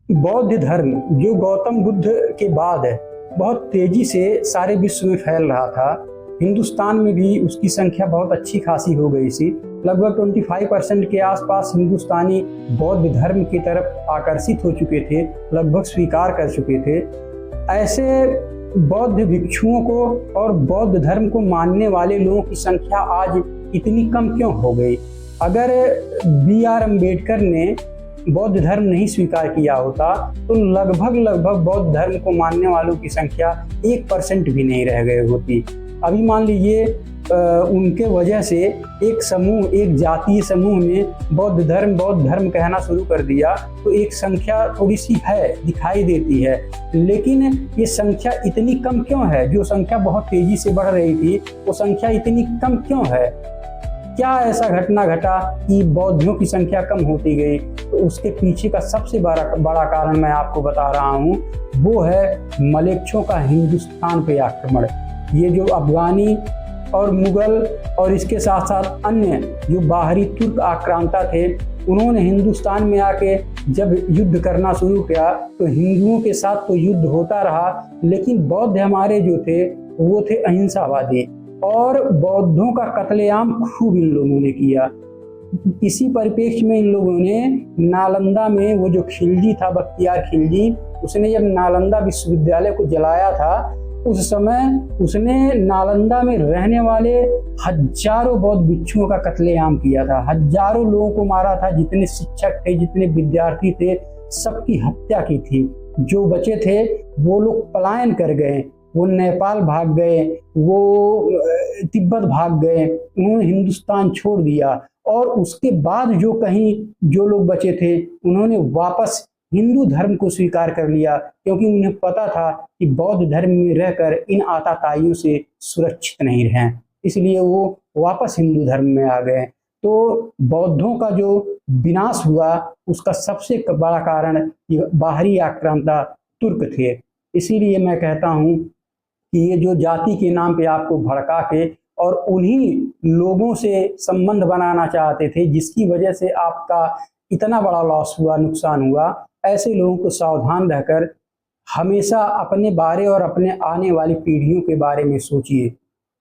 बौद्ध धर्म जो गौतम बुद्ध के बाद बहुत तेजी से सारे विश्व में फैल रहा था, हिंदुस्तान में भी उसकी संख्या बहुत अच्छी खासी हो गई थी। लगभग 25% के आसपास हिंदुस्तानी बौद्ध धर्म की तरफ आकर्षित हो चुके थे, लगभग स्वीकार कर चुके थे। ऐसे बौद्ध भिक्षुओं को और बौद्ध धर्म को मानने वाले लोगों की संख्या आज इतनी कम क्यों हो गई? अगर B.R. अम्बेडकर ने बौद्ध धर्म नहीं स्वीकार किया होता तो लगभग बौद्ध धर्म को मानने वालों की संख्या 1% भी नहीं रह गई होती। अभी मान लीजिए उनके वजह से एक समूह, एक जातीय समूह ने बौद्ध धर्म कहना शुरू कर दिया तो एक संख्या थोड़ी सी है, दिखाई देती है। लेकिन ये संख्या इतनी कम क्यों है? जो संख्या बहुत तेजी से बढ़ रही थी वो संख्या इतनी कम क्यों है? क्या ऐसा घटना घटा कि बौद्धियों की संख्या कम होती गई? तो उसके पीछे का सबसे बड़ा कारण मैं आपको बता रहा हूँ, वो है मलेच्छों का हिंदुस्तान पे आक्रमण। ये जो अफगानी और मुगल और इसके साथ साथ अन्य जो बाहरी तुर्क आक्रांता थे, उन्होंने हिंदुस्तान में आके जब युद्ध करना शुरू किया तो हिंदुओं के साथ तो युद्ध होता रहा, लेकिन बौद्ध हमारे जो थे वो थे अहिंसावादी और बौद्धों का कत्लेआम खूब इन लोगों ने किया। इसी परिप्रेक्ष्य में इन लोगों ने नालंदा में वो जो खिलजी था, बख्तियार खिलजी, उसने जब नालंदा विश्वविद्यालय को जलाया था उस समय उसने नालंदा में रहने वाले हजारों बौद्ध भिक्षुओं का कत्लेआम किया था। हजारों लोगों को मारा था, जितने शिक्षक थे, जितने विद्यार्थी थे, सबकी हत्या की थी। जो बचे थे वो लोग पलायन कर गए, वो नेपाल भाग गए, वो तिब्बत भाग गए, उन्होंने हिंदुस्तान छोड़ दिया। और उसके बाद जो लोग बचे थे उन्होंने वापस हिंदू धर्म को स्वीकार कर लिया, क्योंकि उन्हें पता था कि बौद्ध धर्म में रहकर इन आताताइयों से सुरक्षित नहीं रहें, इसलिए वो वापस हिंदू धर्म में आ गए। तो बौद्धों का जो विनाश हुआ उसका सबसे बड़ा कारण ये बाहरी आक्रांता तुर्क थे। इसीलिए मैं कहता हूँ कि ये जो जाति के नाम पे आपको भड़का के और उन्हीं लोगों से संबंध बनाना चाहते थे, जिसकी वजह से आपका इतना बड़ा लॉस हुआ, नुकसान हुआ, ऐसे लोगों को सावधान रहकर हमेशा अपने बारे और अपने आने वाली पीढ़ियों के बारे में सोचिए।